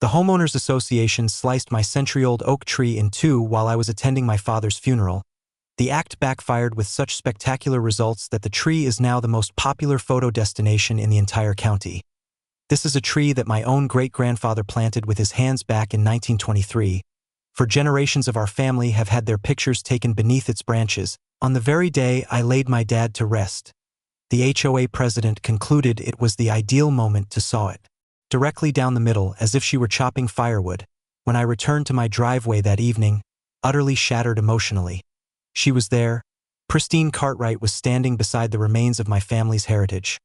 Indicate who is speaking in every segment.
Speaker 1: The homeowners association sliced my century-old oak tree in two while I was attending my father's funeral. The act backfired with such spectacular results that the tree is now the most popular photo destination in the entire county. This is a tree that my own great-grandfather planted with his hands back in 1923. For generations of our family have had their pictures taken beneath its branches. On the very day I laid my dad to rest, the HOA president concluded it was the ideal moment to saw it directly down the middle, as if she were chopping firewood. When I returned to my driveway that evening, utterly shattered emotionally, she was there. Pristine Cartwright was standing beside the remains of my family's heritage,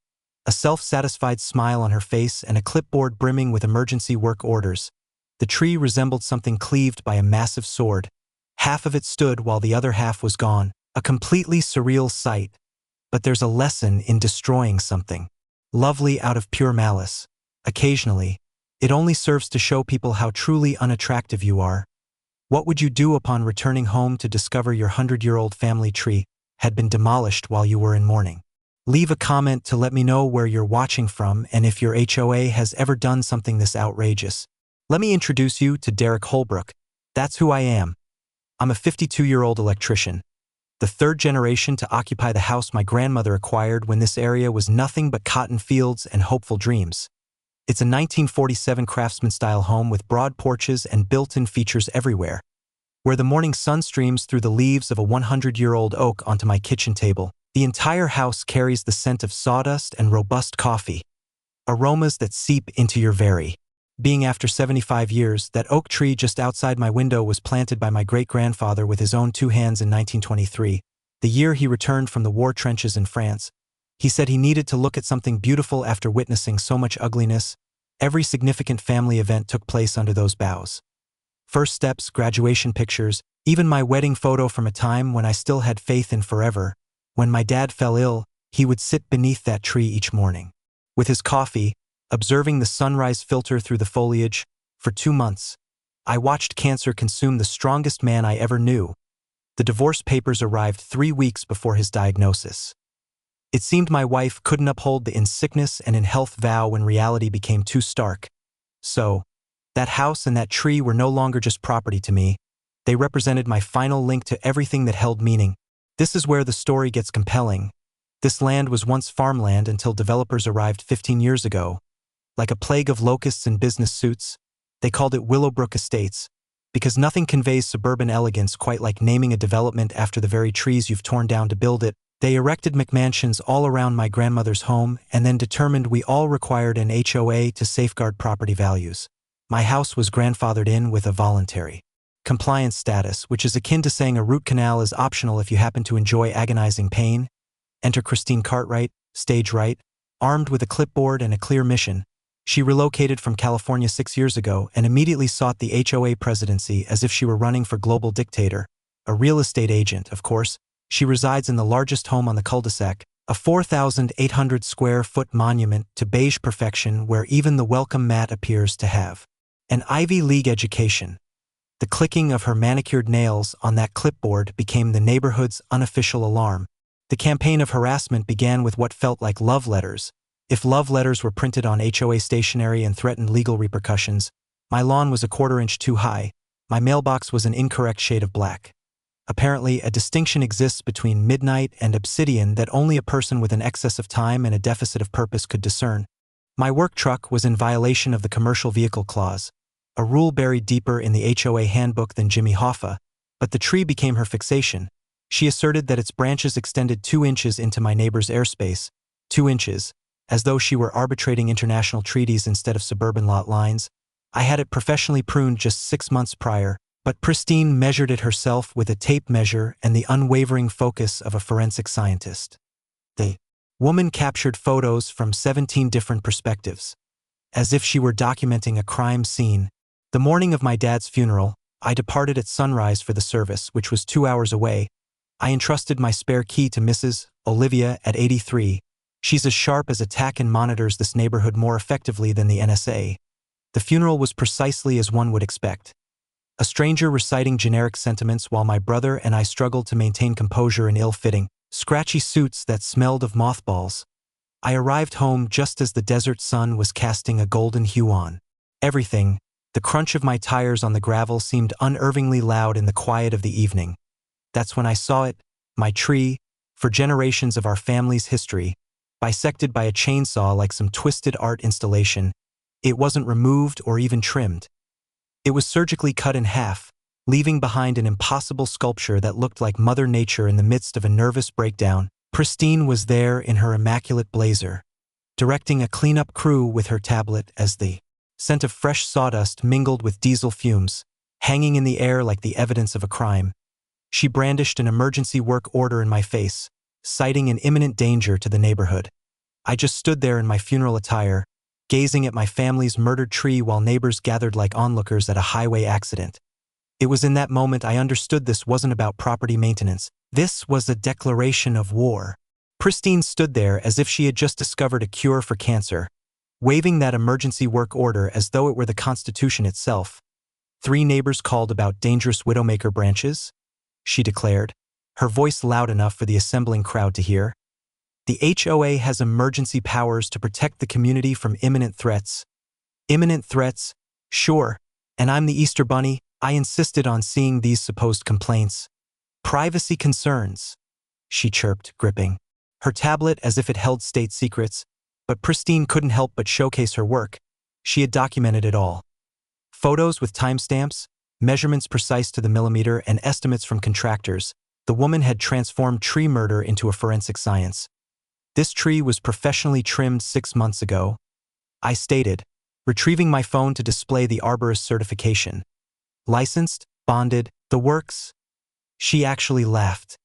Speaker 1: a self-satisfied smile on her face and a clipboard brimming with emergency work orders. The tree resembled something cleaved by a massive sword. Half of it stood while the other half was gone, a completely surreal sight. But there's a lesson in destroying something lovely out of pure malice. Occasionally, it only serves to show people how truly unattractive you are. What would you do upon returning home to discover your 100-year-old family tree had been demolished while you were in mourning? Leave a comment to let me know where you're watching from and if your HOA has ever done something this outrageous. Let me introduce you to Derek Holbrook. That's who I am. I'm a 52-year-old electrician, the third generation to occupy the house my grandmother acquired when this area was nothing but cotton fields and hopeful dreams. It's a 1947 craftsman-style home with broad porches and built-in features everywhere. Where the morning sun streams through the leaves of a 100-year-old oak onto my kitchen table, the entire house carries the scent of sawdust and robust coffee, aromas that seep into your very being. After 75 years, that oak tree just outside my window was planted by my great-grandfather with his own two hands in 1923, the year he returned from the war trenches in France. He said he needed to look at something beautiful after witnessing so much ugliness. Every significant family event took place under those boughs. First steps, graduation pictures, even my wedding photo from a time when I still had faith in forever. When my dad fell ill, he would sit beneath that tree each morning, with his coffee, observing the sunrise filter through the foliage. For 2 months, I watched cancer consume the strongest man I ever knew. The divorce papers arrived 3 weeks before his diagnosis. It seemed my wife couldn't uphold the in sickness and in health vow when reality became too stark. So, that house and that tree were no longer just property to me. They represented my final link to everything that held meaning. This is where the story gets compelling. This land was once farmland until developers arrived 15 years ago. Like a plague of locusts in business suits, they called it Willowbrook Estates, because nothing conveys suburban elegance quite like naming a development after the very trees you've torn down to build it. They erected McMansions all around my grandmother's home and then determined we all required an HOA to safeguard property values. My house was grandfathered in with a voluntary compliance status, which is akin to saying a root canal is optional if you happen to enjoy agonizing pain. Enter Christine Cartwright, stage right, armed with a clipboard and a clear mission. She relocated from California 6 years ago and immediately sought the HOA presidency as if she were running for global dictator. A real estate agent, of course. She resides in the largest home on the cul-de-sac, a 4,800 square foot monument to beige perfection where even the welcome mat appears to have an Ivy League education. The clicking of her manicured nails on that clipboard became the neighborhood's unofficial alarm. The campaign of harassment began with what felt like love letters. If love letters were printed on HOA stationery and threatened legal repercussions, my lawn was a 1/4 inch too high. My mailbox was an incorrect shade of black. Apparently, a distinction exists between midnight and obsidian that only a person with an excess of time and a deficit of purpose could discern. My work truck was in violation of the commercial vehicle clause, a rule buried deeper in the HOA handbook than Jimmy Hoffa, but the tree became her fixation. She asserted that its branches extended 2 inches into my neighbor's airspace, 2 inches, as though she were arbitrating international treaties instead of suburban lot lines. I had it professionally pruned just 6 months prior, but Pristine measured it herself with a tape measure and the unwavering focus of a forensic scientist. The woman captured photos from 17 different perspectives, as if she were documenting a crime scene. The morning of my dad's funeral, I departed at sunrise for the service, which was 2 hours away. I entrusted my spare key to Mrs. Olivia at 83. She's as sharp as a tack and monitors this neighborhood more effectively than the NSA. The funeral was precisely as one would expect. A stranger reciting generic sentiments while my brother and I struggled to maintain composure in ill-fitting, scratchy suits that smelled of mothballs. I arrived home just as the desert sun was casting a golden hue on everything, The crunch of my tires on the gravel seemed unnervingly loud in the quiet of the evening. That's when I saw it, my tree, for generations of our family's history, bisected by a chainsaw like some twisted art installation. It wasn't removed or even trimmed. It was surgically cut in half, leaving behind an impossible sculpture that looked like Mother Nature in the midst of a nervous breakdown. Pristine was there in her immaculate blazer, directing a cleanup crew with her tablet as the scent of fresh sawdust mingled with diesel fumes, hanging in the air like the evidence of a crime. She brandished an emergency work order in my face, citing an imminent danger to the neighborhood. I just stood there in my funeral attire, gazing at my family's murdered tree while neighbors gathered like onlookers at a highway accident. It was in that moment I understood this wasn't about property maintenance. This was a declaration of war. Pristine stood there as if she had just discovered a cure for cancer, waving that emergency work order as though it were the Constitution itself. 3 neighbors called about dangerous widowmaker branches, she declared, her voice loud enough for the assembling crowd to hear. The HOA has emergency powers to protect the community from imminent threats. Imminent threats? Sure. And I'm the Easter Bunny. I insisted on seeing these supposed complaints. Privacy concerns, she chirped, gripping her tablet as if it held state secrets, but Pristine couldn't help but showcase her work. She had documented it all. Photos with timestamps, measurements precise to the millimeter, and estimates from contractors. The woman had transformed tree murder into a forensic science. This tree was professionally trimmed 6 months ago, I stated, retrieving my phone to display the arborist certification. Licensed, bonded, the works? She actually laughed.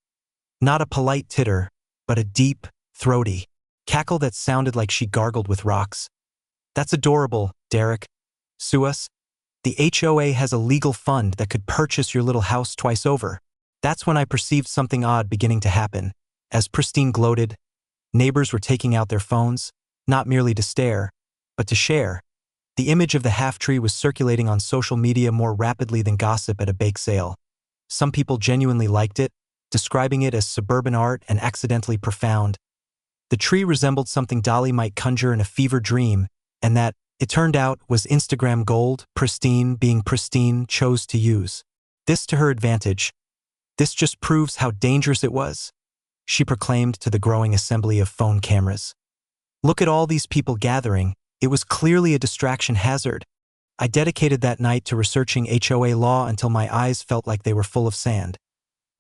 Speaker 1: Not a polite titter, but a deep, throaty cackle that sounded like she gargled with rocks. That's adorable, Derek. Sue us? The HOA has a legal fund that could purchase your little house twice over. That's when I perceived something odd beginning to happen. As Pristine gloated, neighbors were taking out their phones, not merely to stare, but to share. The image of the half-tree was circulating on social media more rapidly than gossip at a bake sale. Some people genuinely liked it, describing it as suburban art and accidentally profound. The tree resembled something Dolly might conjure in a fever dream, and that, it turned out, was Instagram gold. Pristine, being pristine, chose to use this to her advantage. This just proves how dangerous it was, she proclaimed to the growing assembly of phone cameras. Look at all these people gathering. It was clearly a distraction hazard. I dedicated that night to researching HOA law until my eyes felt like they were full of sand.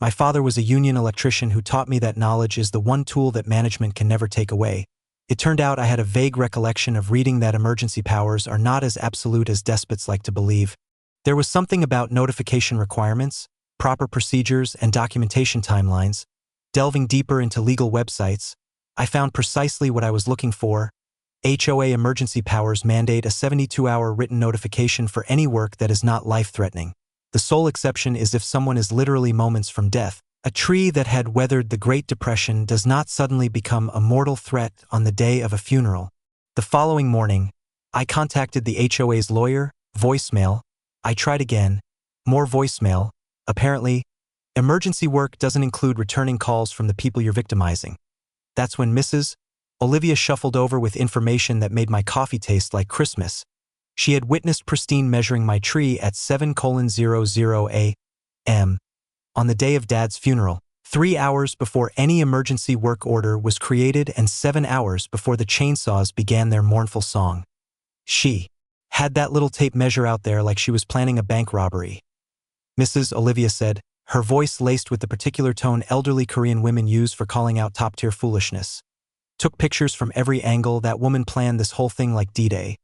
Speaker 1: My father was a union electrician who taught me that knowledge is the one tool that management can never take away. It turned out I had a vague recollection of reading that emergency powers are not as absolute as despots like to believe. There was something about notification requirements, proper procedures, and documentation timelines. Delving deeper into legal websites, I found precisely what I was looking for. HOA emergency powers mandate a 72-hour written notification for any work that is not life-threatening. The sole exception is if someone is literally moments from death. A tree that had weathered the Great Depression does not suddenly become a mortal threat on the day of a funeral. The following morning, I contacted the HOA's lawyer, voicemail. I tried again, more voicemail. Apparently, emergency work doesn't include returning calls from the people you're victimizing. That's when Mrs. Olivia shuffled over with information that made my coffee taste like Christmas. She had witnessed Pristine measuring my tree at 7:00 a.m. on the day of Dad's funeral, 3 hours before any emergency work order was created and 7 hours before the chainsaws began their mournful song. She had that little tape measure out there like she was planning a bank robbery. Mrs. Olivia said, her voice laced with the particular tone elderly Korean women use for calling out top-tier foolishness. Took pictures from every angle. That woman planned this whole thing like D-Day.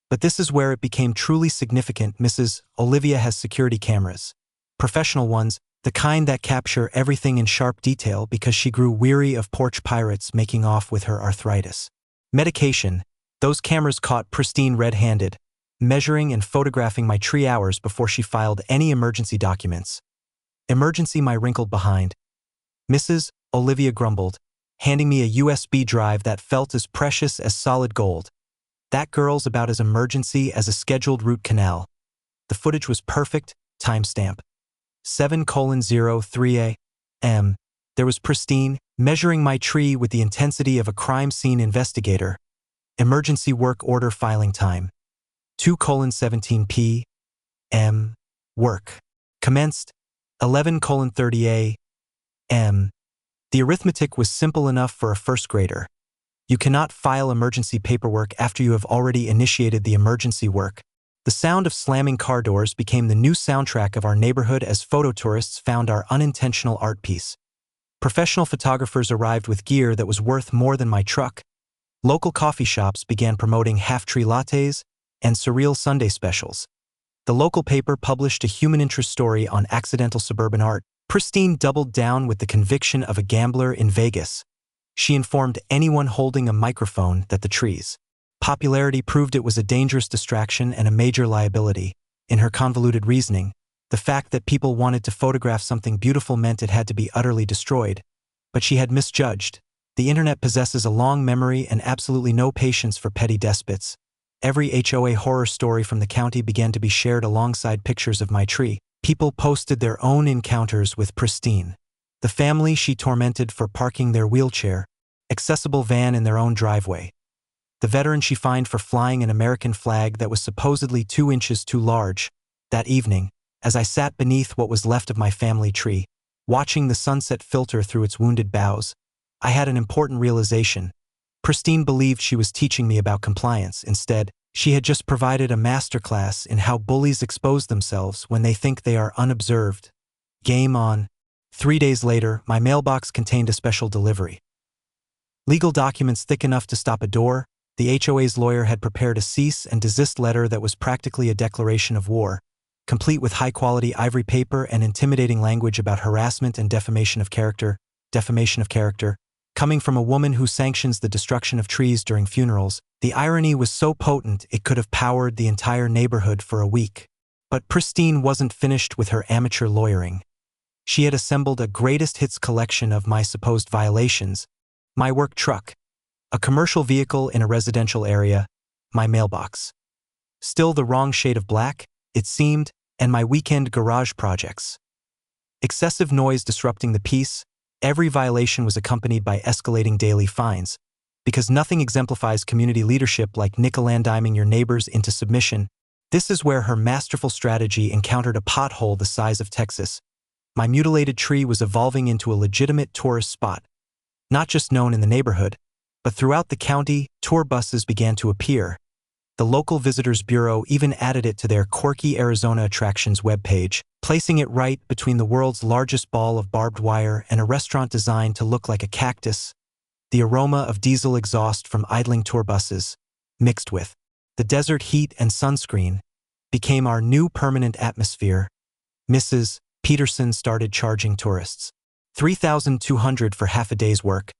Speaker 1: But this is where it became truly significant. Mrs. Olivia has security cameras. Professional ones, the kind that capture everything in sharp detail because she grew weary of porch pirates making off with her arthritis. Medication. Those cameras caught Pristine red-handed, measuring and photographing my tree hours before she filed any emergency documents. Emergency, my wrinkled behind. Mrs. Olivia grumbled, handing me a USB drive that felt as precious as solid gold. That girl's about as emergency as a scheduled root canal. The footage was perfect, timestamp. 7:03 a.m. There was Pristine, measuring my tree with the intensity of a crime scene investigator. Emergency work order filing time. 2:17 p. a.m. Work. Commenced 11:30 a.m. The arithmetic was simple enough for a first grader. You cannot file emergency paperwork after you have already initiated the emergency work. The sound of slamming car doors became the new soundtrack of our neighborhood as photo tourists found our unintentional art piece. Professional photographers arrived with gear that was worth more than my truck. Local coffee shops began promoting half-tree lattes and surreal Sunday specials. The local paper published a human interest story on accidental suburban art. Pristine doubled down with the conviction of a gambler in Vegas. She informed anyone holding a microphone that the tree's popularity proved it was a dangerous distraction and a major liability. In her convoluted reasoning, the fact that people wanted to photograph something beautiful meant it had to be utterly destroyed. But she had misjudged. The internet possesses a long memory and absolutely no patience for petty despots. Every HOA horror story from the county began to be shared alongside pictures of my tree. People posted their own encounters with Pristine. The family she tormented for parking their wheelchair, accessible van in their own driveway. The veteran she fined for flying an American flag that was supposedly 2 inches too large. That evening, as I sat beneath what was left of my family tree, watching the sunset filter through its wounded boughs, I had an important realization. Pristine believed she was teaching me about compliance. Instead, she had just provided a masterclass in how bullies expose themselves when they think they are unobserved. Game on. 3 days later, my mailbox contained a special delivery. Legal documents thick enough to stop a door. The HOA's lawyer had prepared a cease and desist letter that was practically a declaration of war, complete with high-quality ivory paper and intimidating language about harassment and defamation of character. Coming from a woman who sanctions the destruction of trees during funerals, the irony was so potent it could have powered the entire neighborhood for a week. But Pristine wasn't finished with her amateur lawyering. She had assembled a greatest hits collection of my supposed violations: my work truck, a commercial vehicle in a residential area, my mailbox. Still the wrong shade of black, it seemed, and my weekend garage projects. Excessive noise disrupting the peace. Every violation was accompanied by escalating daily fines. Because nothing exemplifies community leadership like nickel-and-diming your neighbors into submission, this is where her masterful strategy encountered a pothole the size of Texas. My mutilated tree was evolving into a legitimate tourist spot. Not just known in the neighborhood, but throughout the county, tour buses began to appear. The local Visitors Bureau even added it to their quirky Arizona attractions webpage, placing it right between the world's largest ball of barbed wire and a restaurant designed to look like a cactus. The aroma of diesel exhaust from idling tour buses, mixed with the desert heat and sunscreen, became our new permanent atmosphere. Mrs. Peterson started charging tourists $3,200 for half a day's work.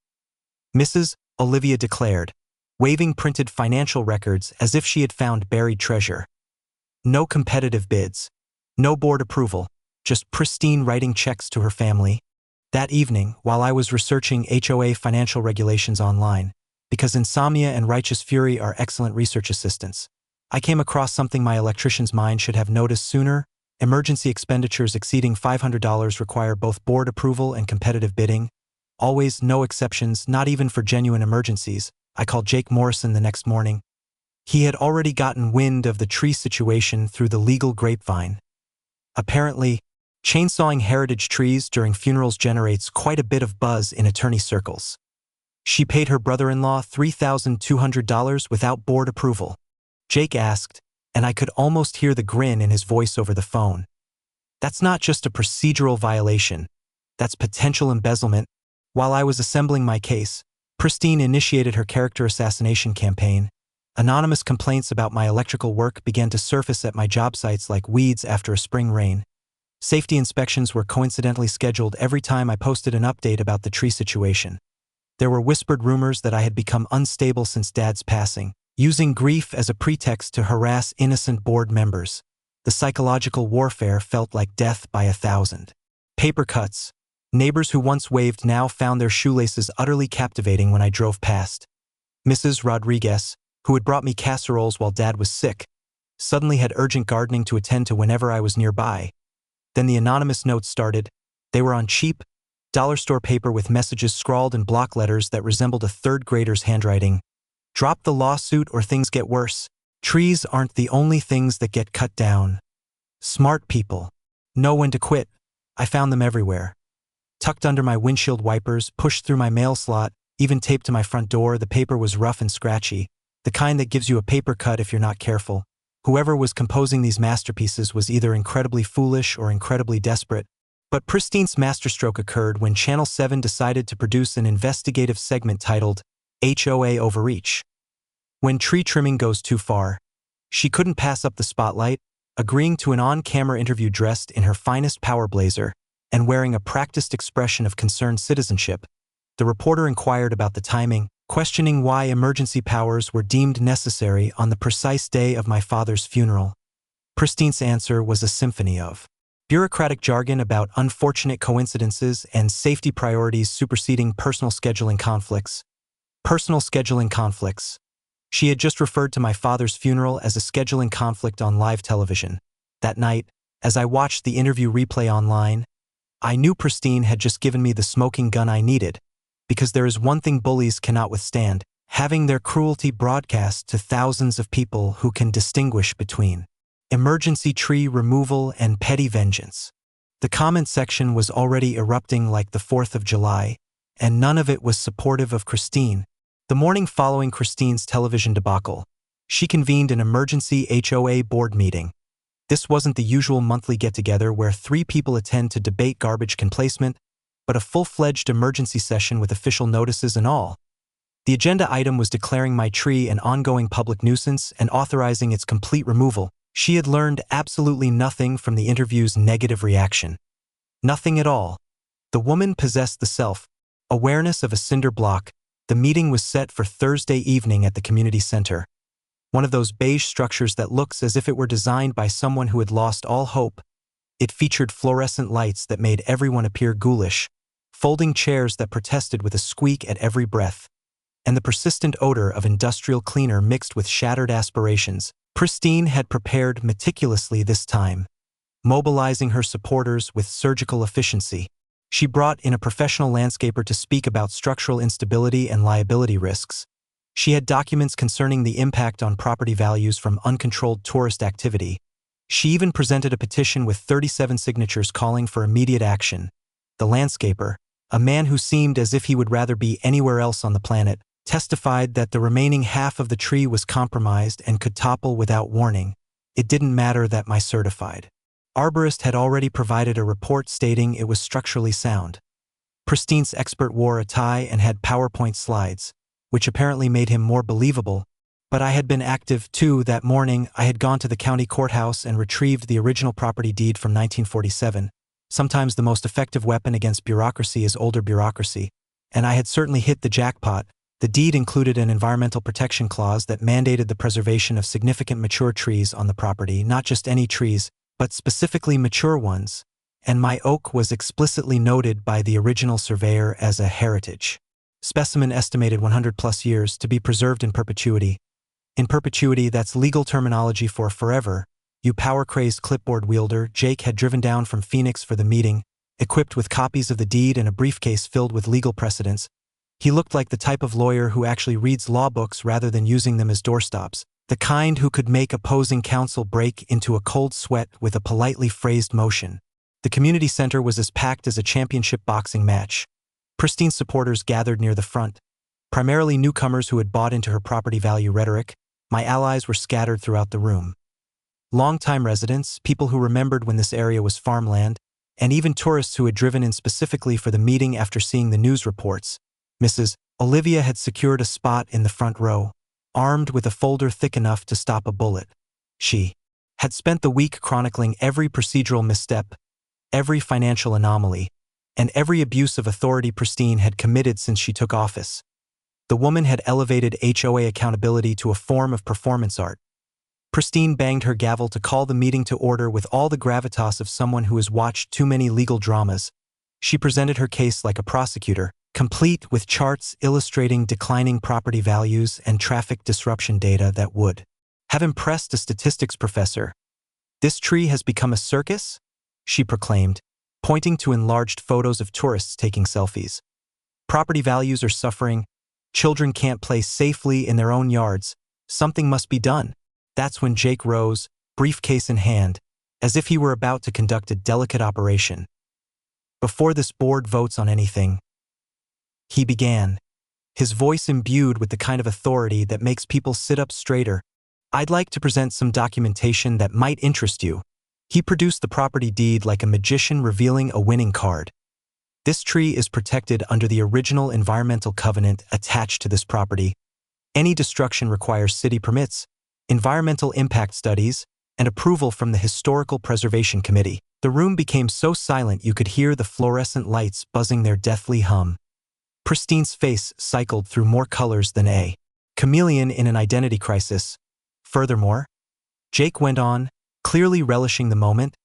Speaker 1: Mrs. Olivia declared, waving printed financial records as if she had found buried treasure. No competitive bids, no board approval, just Pristine writing checks to her family. That evening, while I was researching HOA financial regulations online, because insomnia and righteous fury are excellent research assistants, I came across something my electrician's mind should have noticed sooner. Emergency expenditures exceeding $500 require both board approval and competitive bidding. Always, no exceptions, not even for genuine emergencies. I called Jake Morrison the next morning. He had already gotten wind of the tree situation through the legal grapevine. Apparently, chainsawing heritage trees during funerals generates quite a bit of buzz in attorney circles. She paid her brother-in-law $3,200 without board approval. Jake asked, and I could almost hear the grin in his voice over the phone. That's not just a procedural violation. That's potential embezzlement. While I was assembling my case, Pristine initiated her character assassination campaign. Anonymous complaints about my electrical work began to surface at my job sites like weeds after a spring rain. Safety inspections were coincidentally scheduled every time I posted an update about the tree situation. There were whispered rumors that I had become unstable since Dad's passing, using grief as a pretext to harass innocent board members. The psychological warfare felt like death by 1,000. Paper cuts. Neighbors who once waved now found their shoelaces utterly captivating when I drove past. Mrs. Rodriguez, who had brought me casseroles while Dad was sick, suddenly had urgent gardening to attend to whenever I was nearby. Then the anonymous notes started. They were on cheap, dollar store paper with messages scrawled in block letters that resembled a third grader's handwriting. Drop the lawsuit or things get worse. Trees aren't the only things that get cut down. Smart people. Know when to quit. I found them everywhere. Tucked under my windshield wipers, pushed through my mail slot, even taped to my front door. The paper was rough and scratchy, the kind that gives you a paper cut if you're not careful. Whoever was composing these masterpieces was either incredibly foolish or incredibly desperate. But Pristine's masterstroke occurred when Channel 7 decided to produce an investigative segment titled HOA Overreach. When tree trimming goes too far. She couldn't pass up the spotlight, agreeing to an on-camera interview dressed in her finest power blazer and wearing a practiced expression of concerned citizenship. The reporter inquired about the timing, questioning why emergency powers were deemed necessary on the precise day of my father's funeral. Pristine's answer was a symphony of bureaucratic jargon about unfortunate coincidences and safety priorities superseding personal scheduling conflicts. Personal scheduling conflicts. She had just referred to my father's funeral as a scheduling conflict on live television. That night, as I watched the interview replay online, I knew Pristine had just given me the smoking gun I needed, because there is one thing bullies cannot withstand: having their cruelty broadcast to thousands of people who can distinguish between emergency tree removal and petty vengeance. The comment section was already erupting like the 4th of July, and none of it was supportive of Christine. The morning following Christine's television debacle, she convened an emergency HOA board meeting. This wasn't the usual monthly get-together where 3 people attend to debate garbage can placement, but a full-fledged emergency session with official notices and all. The agenda item was declaring my tree an ongoing public nuisance and authorizing its complete removal. She had learned absolutely nothing from the interview's negative reaction. Nothing at all. The woman possessed the self-awareness of a cinder block. The meeting was set for Thursday evening at the community center. One of those beige structures that looks as if it were designed by someone who had lost all hope. It featured fluorescent lights that made everyone appear ghoulish, folding chairs that protested with a squeak at every breath, and the persistent odor of industrial cleaner mixed with shattered aspirations. Pristine had prepared meticulously this time, mobilizing her supporters with surgical efficiency. She brought in a professional landscaper to speak about structural instability and liability risks. She had documents concerning the impact on property values from uncontrolled tourist activity. She even presented a petition with 37 signatures calling for immediate action. The landscaper, a man who seemed as if he would rather be anywhere else on the planet, testified that the remaining half of the tree was compromised and could topple without warning. It didn't matter that my certified arborist had already provided a report stating it was structurally sound. Pristine's expert wore a tie and had PowerPoint slides, which apparently made him more believable, but I had been active too. That morning I had gone to the county courthouse and retrieved the original property deed from 1947. Sometimes the most effective weapon against bureaucracy is older bureaucracy, and I had certainly hit the jackpot. The deed included an environmental protection clause that mandated the preservation of significant mature trees on the property, not just any trees, but specifically mature ones, and my oak was explicitly noted by the original surveyor as a heritage specimen estimated 100+ years to be preserved in perpetuity. In perpetuity, that's legal terminology for forever. You power-crazed clipboard wielder. Jake had driven down from Phoenix for the meeting, equipped with copies of the deed and a briefcase filled with legal precedents. He looked like the type of lawyer who actually reads law books rather than using them as doorstops, the kind who could make opposing counsel break into a cold sweat with a politely phrased motion. The community center was as packed as a championship boxing match. Pristine's supporters gathered near the front, primarily newcomers who had bought into her property value rhetoric. My allies were scattered throughout the room. Longtime residents, people who remembered when this area was farmland, and even tourists who had driven in specifically for the meeting after seeing the news reports. Mrs. Olivia had secured a spot in the front row, armed with a folder thick enough to stop a bullet. She had spent the week chronicling every procedural misstep, every financial anomaly, and every abuse of authority Pristine had committed since she took office. The woman had elevated HOA accountability to a form of performance art. Pristine banged her gavel to call the meeting to order with all the gravitas of someone who has watched too many legal dramas. She presented her case like a prosecutor, complete with charts illustrating declining property values and traffic disruption data that would have impressed a statistics professor. "This tree has become a circus?" she proclaimed, pointing to enlarged photos of tourists taking selfies. "Property values are suffering. Children can't play safely in their own yards. Something must be done." That's when Jake rose, briefcase in hand, as if he were about to conduct a delicate operation. "Before this board votes on anything," he began, his voice imbued with the kind of authority that makes people sit up straighter, "I'd like to present some documentation that might interest you." He produced the property deed like a magician revealing a winning card. "This tree is protected under the original environmental covenant attached to this property. Any destruction requires city permits, environmental impact studies, and approval from the Historical Preservation Committee." The room became so silent you could hear the fluorescent lights buzzing their deathly hum. Pristine's face cycled through more colors than a chameleon in an identity crisis. "Furthermore," Jake went on, clearly relishing the moment,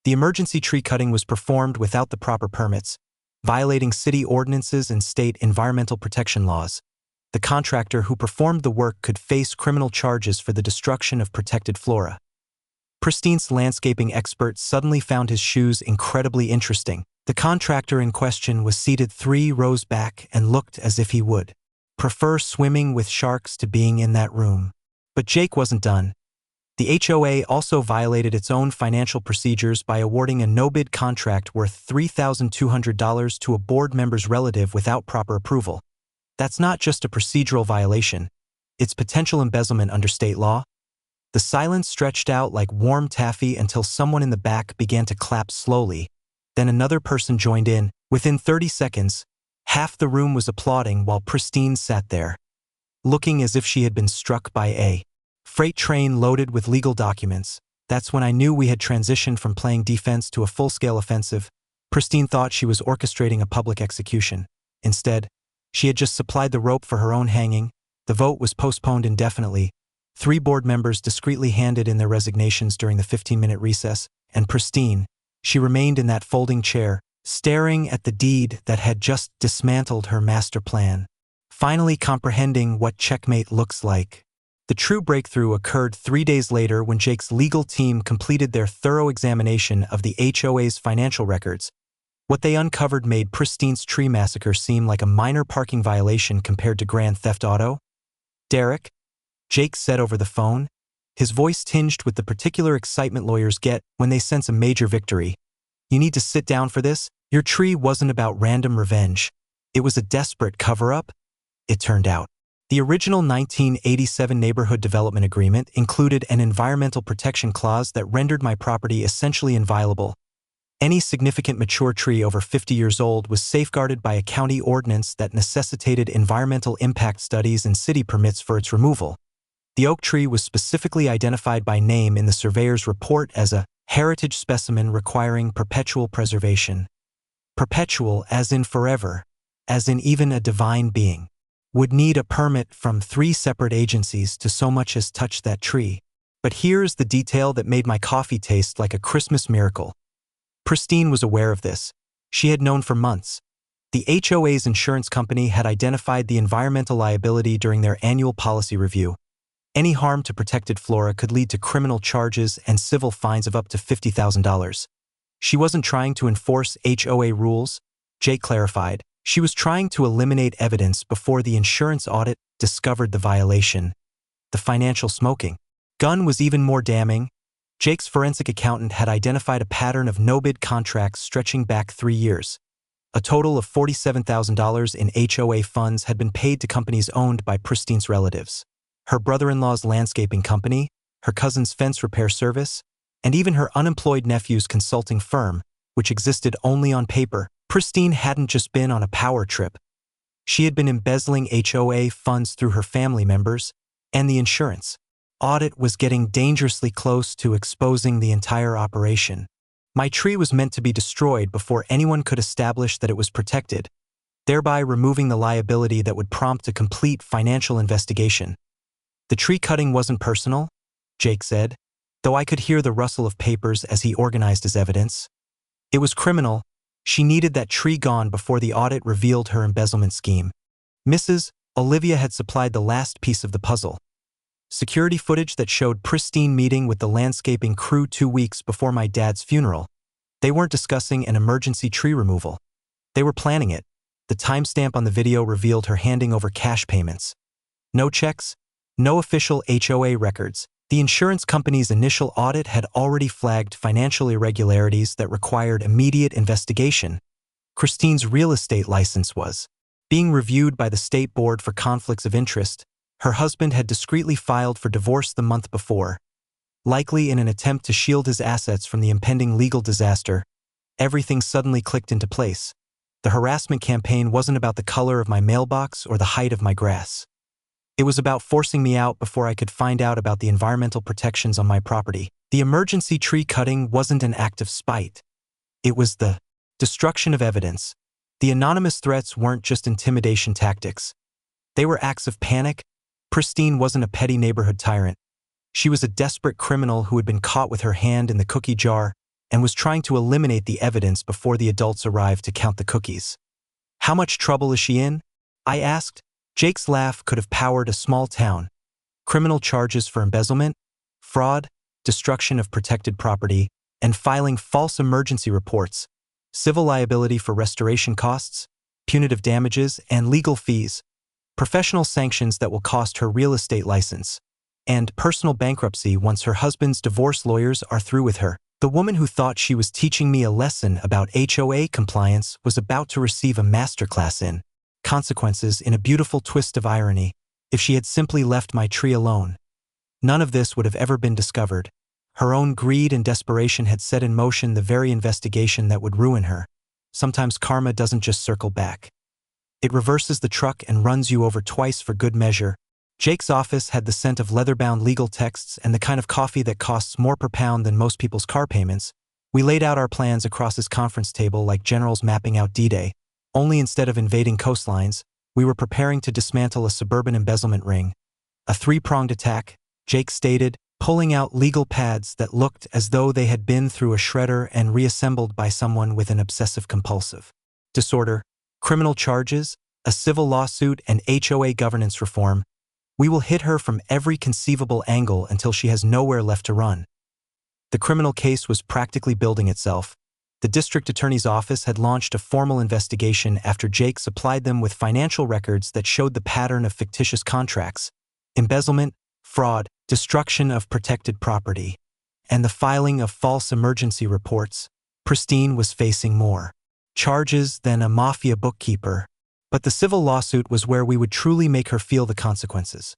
Speaker 1: "the emergency tree cutting was performed without the proper permits, violating city ordinances and state environmental protection laws. The contractor who performed the work could face criminal charges for the destruction of protected flora." Pristine's landscaping expert suddenly found his shoes incredibly interesting. The contractor in question was seated 3 rows back and looked as if he would prefer swimming with sharks to being in that room. But Jake wasn't done. The HOA also violated its own financial procedures by awarding a no-bid contract worth $3,200 to a board member's relative without proper approval. That's not just a procedural violation, it's potential embezzlement under state law. The silence stretched out like warm taffy until someone in the back began to clap slowly. Then another person joined in. Within 30 seconds, half the room was applauding while Pristine sat there, looking as if she had been struck by a freight train loaded with legal documents. That's when I knew we had transitioned from playing defense to a full-scale offensive. Pristine thought she was orchestrating a public execution. Instead, she had just supplied the rope for her own hanging. The vote was postponed indefinitely. 3 board members discreetly handed in their resignations during the 15-minute recess, and Pristine, she remained in that folding chair, staring at the deed that had just dismantled her master plan, finally comprehending what checkmate looks like. The true breakthrough occurred 3 days later when Jake's legal team completed their thorough examination of the HOA's financial records. What they uncovered made Pristine's tree massacre seem like a minor parking violation compared to grand theft auto. "Derek," Jake said over the phone, his voice tinged with the particular excitement lawyers get when they sense a major victory. "You need to sit down for this. Your tree wasn't about random revenge. It was a desperate cover-up," it turned out. The original 1987 Neighborhood Development Agreement included an environmental protection clause that rendered my property essentially inviolable. Any significant mature tree over 50 years old was safeguarded by a county ordinance that necessitated environmental impact studies and city permits for its removal. The oak tree was specifically identified by name in the surveyor's report as a heritage specimen requiring perpetual preservation. Perpetual as in forever, as in even a divine being would need a permit from 3 separate agencies to so much as touch that tree. But here's the detail that made my coffee taste like a Christmas miracle. Pristine was aware of this. She had known for months. The HOA's insurance company had identified the environmental liability during their annual policy review. Any harm to protected flora could lead to criminal charges and civil fines of up to $50,000. She wasn't trying to enforce HOA rules, Jake clarified. She was trying to eliminate evidence before the insurance audit discovered the violation. The financial smoking gun was even more damning. Jake's forensic accountant had identified a pattern of no-bid contracts stretching back 3 years. A total of $47,000 in HOA funds had been paid to companies owned by Pristine's relatives. Her brother-in-law's landscaping company, her cousin's fence repair service, and even her unemployed nephew's consulting firm, which existed only on paper. Pristine hadn't just been on a power trip. She had been embezzling HOA funds through her family members, and the insurance audit was getting dangerously close to exposing the entire operation. My tree was meant to be destroyed before anyone could establish that it was protected, thereby removing the liability that would prompt a complete financial investigation. The tree cutting wasn't personal, Jake said, though I could hear the rustle of papers as he organized his evidence. It was criminal. She needed that tree gone before the audit revealed her embezzlement scheme. Mrs. Olivia had supplied the last piece of the puzzle. Security footage that showed Pristine meeting with the landscaping crew 2 weeks before my dad's funeral. They weren't discussing an emergency tree removal. They were planning it. The timestamp on the video revealed her handing over cash payments. No checks, no official HOA records. The insurance company's initial audit had already flagged financial irregularities that required immediate investigation. Christine's real estate license was being reviewed by the state board for conflicts of interest. Her husband had discreetly filed for divorce the month before, likely in an attempt to shield his assets from the impending legal disaster. Everything suddenly clicked into place. The harassment campaign wasn't about the color of my mailbox or the height of my grass. It was about forcing me out before I could find out about the environmental protections on my property. The emergency tree cutting wasn't an act of spite. It was the destruction of evidence. The anonymous threats weren't just intimidation tactics. They were acts of panic. Christine wasn't a petty neighborhood tyrant. She was a desperate criminal who had been caught with her hand in the cookie jar and was trying to eliminate the evidence before the adults arrived to count the cookies. "How much trouble is she in?" I asked. Jake's laugh could have powered a small town. Criminal charges for embezzlement, fraud, destruction of protected property, and filing false emergency reports, civil liability for restoration costs, punitive damages, and legal fees, professional sanctions that will cost her real estate license, and personal bankruptcy once her husband's divorce lawyers are through with her. The woman who thought she was teaching me a lesson about HOA compliance was about to receive a masterclass in consequences in a beautiful twist of irony. If she had simply left my tree alone, none of this would have ever been discovered. Her own greed and desperation had set in motion the very investigation that would ruin her. Sometimes karma doesn't just circle back. It reverses the truck and runs you over twice for good measure. Jake's office had the scent of leather-bound legal texts and the kind of coffee that costs more per pound than most people's car payments. We laid out our plans across his conference table like generals mapping out D-Day. Only instead of invading coastlines, we were preparing to dismantle a suburban embezzlement ring. A three-pronged attack, Jake stated, pulling out legal pads that looked as though they had been through a shredder and reassembled by someone with an obsessive-compulsive disorder, criminal charges, a civil lawsuit, and HOA governance reform. We will hit her from every conceivable angle until she has nowhere left to run. The criminal case was practically building itself. The district attorney's office had launched a formal investigation after Jake supplied them with financial records that showed the pattern of fictitious contracts, embezzlement, fraud, destruction of protected property, and the filing of false emergency reports. Christine was facing more charges than a mafia bookkeeper, but the civil lawsuit was where we would truly make her feel the consequences.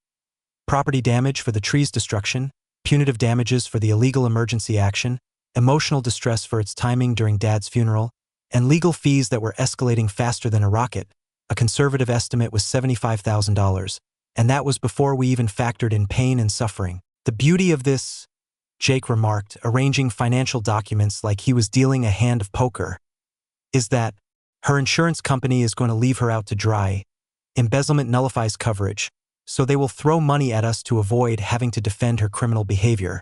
Speaker 1: Property damage for the tree's destruction, punitive damages for the illegal emergency action, emotional distress for its timing during Dad's funeral, and legal fees that were escalating faster than a rocket. A conservative estimate was $75,000, and that was before we even factored in pain and suffering. "The beauty of this," Jake remarked, arranging financial documents like he was dealing a hand of poker, "is that her insurance company is going to leave her out to dry. Embezzlement nullifies coverage, so they will throw money at us to avoid having to defend her criminal behavior."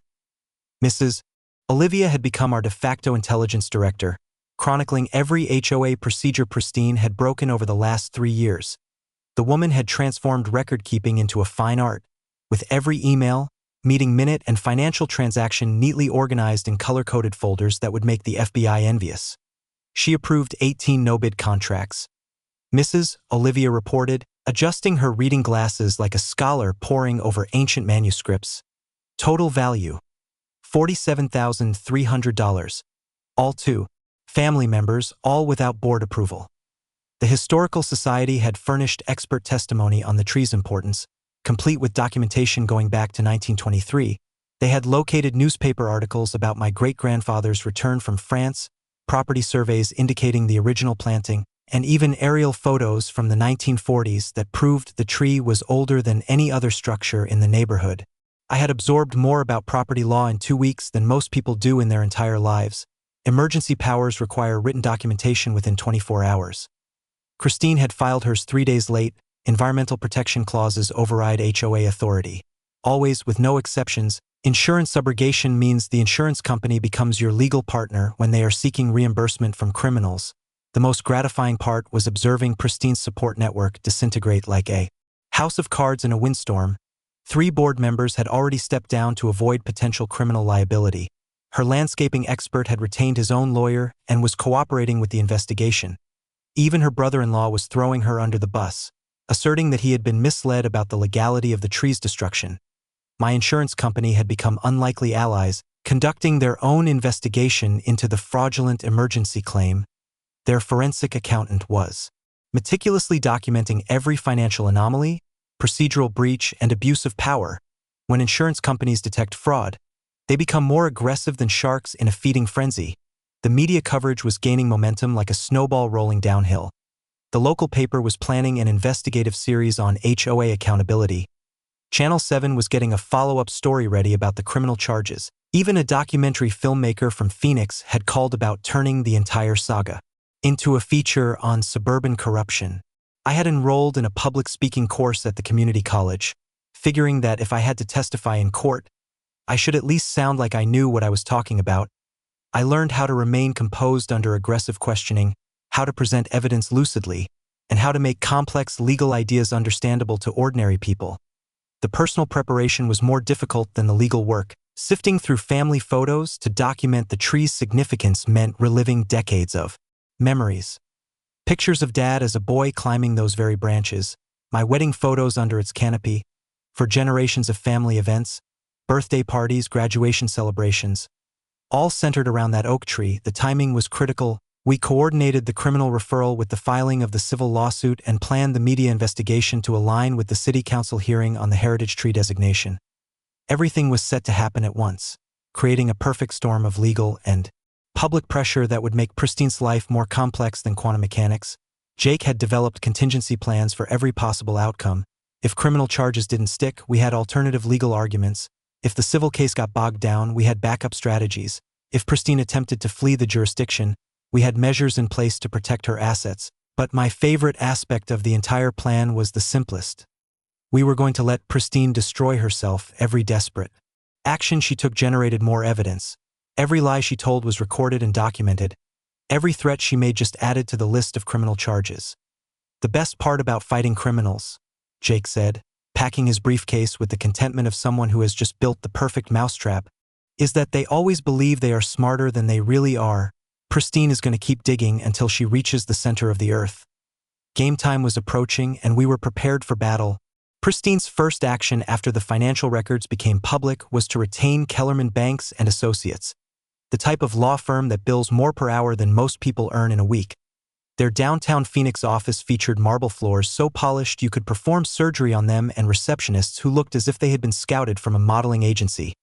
Speaker 1: Mrs. Olivia had become our de facto intelligence director, chronicling every HOA procedure Christine had broken over the last 3 years. The woman had transformed record-keeping into a fine art, with every email, meeting minute, and financial transaction neatly organized in color-coded folders that would make the FBI envious. She approved 18 no-bid contracts. Mrs. Olivia reported, adjusting her reading glasses like a scholar poring over ancient manuscripts. Total value: $47,300. All to family members, all without board approval. The Historical Society had furnished expert testimony on the tree's importance, complete with documentation going back to 1923. They had located newspaper articles about my great-grandfather's return from France, property surveys indicating the original planting, and even aerial photos from the 1940s that proved the tree was older than any other structure in the neighborhood. I had absorbed more about property law in 2 weeks than most people do in their entire lives. Emergency powers require written documentation within 24 hours. Christine had filed hers 3 days late. Environmental protection clauses override HOA authority. Always, with no exceptions, insurance subrogation means the insurance company becomes your legal partner when they are seeking reimbursement from criminals. The most gratifying part was observing Christine's support network disintegrate like a house of cards in a windstorm. 3 board members had already stepped down to avoid potential criminal liability. Her landscaping expert had retained his own lawyer and was cooperating with the investigation. Even her brother-in-law was throwing her under the bus, asserting that he had been misled about the legality of the tree's destruction. My insurance company had become unlikely allies, conducting their own investigation into the fraudulent emergency claim. Their forensic accountant was meticulously documenting every financial anomaly, procedural breach, and abuse of power. When insurance companies detect fraud, they become more aggressive than sharks in a feeding frenzy. The media coverage was gaining momentum like a snowball rolling downhill. The local paper was planning an investigative series on HOA accountability. Channel 7 was getting a follow-up story ready about the criminal charges. Even a documentary filmmaker from Phoenix had called about turning the entire saga into a feature on suburban corruption. I had enrolled in a public speaking course at the community college, figuring that if I had to testify in court, I should at least sound like I knew what I was talking about. I learned how to remain composed under aggressive questioning, how to present evidence lucidly, and how to make complex legal ideas understandable to ordinary people. The personal preparation was more difficult than the legal work. Sifting through family photos to document the tree's significance meant reliving decades of memories. Pictures of Dad as a boy climbing those very branches, my wedding photos under its canopy, for generations of family events, birthday parties, graduation celebrations, all centered around that oak tree. The timing was critical. We coordinated the criminal referral with the filing of the civil lawsuit and planned the media investigation to align with the city council hearing on the heritage tree designation. Everything was set to happen at once, creating a perfect storm of legal and public pressure that would make Pristine's life more complex than quantum mechanics. Jake had developed contingency plans for every possible outcome. If criminal charges didn't stick, we had alternative legal arguments. If the civil case got bogged down, we had backup strategies. If Pristine attempted to flee the jurisdiction, we had measures in place to protect her assets. But my favorite aspect of the entire plan was the simplest. We were going to let Pristine destroy herself. Every desperate action she took generated more evidence. Every lie she told was recorded and documented. Every threat she made just added to the list of criminal charges. The best part about fighting criminals, Jake said, packing his briefcase with the contentment of someone who has just built the perfect mousetrap, is that they always believe they are smarter than they really are. Pristine is going to keep digging until she reaches the center of the earth. Game time was approaching and we were prepared for battle. Pristine's first action after the financial records became public was to retain Kellerman Banks and Associates, the type of law firm that bills more per hour than most people earn in a week. Their downtown Phoenix office featured marble floors so polished you could perform surgery on them and receptionists who looked as if they had been scouted from a modeling agency.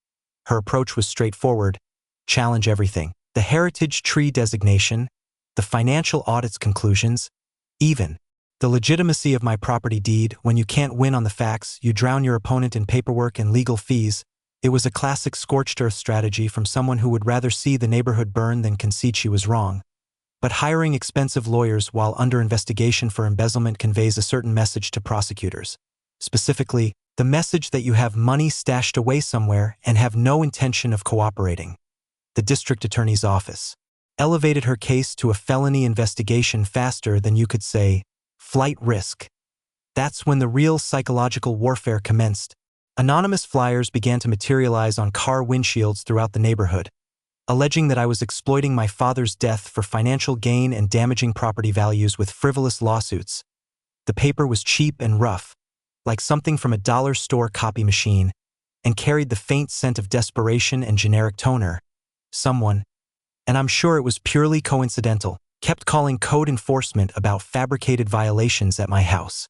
Speaker 1: Her approach was straightforward: challenge everything. The heritage tree designation, the financial audit's conclusions, even the legitimacy of my property deed. When you can't win on the facts, you drown your opponent in paperwork and legal fees. It was a classic scorched earth strategy from someone who would rather see the neighborhood burn than concede she was wrong. But hiring expensive lawyers while under investigation for embezzlement conveys a certain message to prosecutors. Specifically, the message that you have money stashed away somewhere and have no intention of cooperating. The district attorney's office elevated her case to a felony investigation faster than you could say, flight risk. That's when the real psychological warfare commenced. Anonymous flyers began to materialize on car windshields throughout the neighborhood, alleging that I was exploiting my father's death for financial gain and damaging property values with frivolous lawsuits. The paper was cheap and rough, like something from a dollar store copy machine, and carried the faint scent of desperation and generic toner. Someone, and I'm sure it was purely coincidental, kept calling code enforcement about fabricated violations at my house.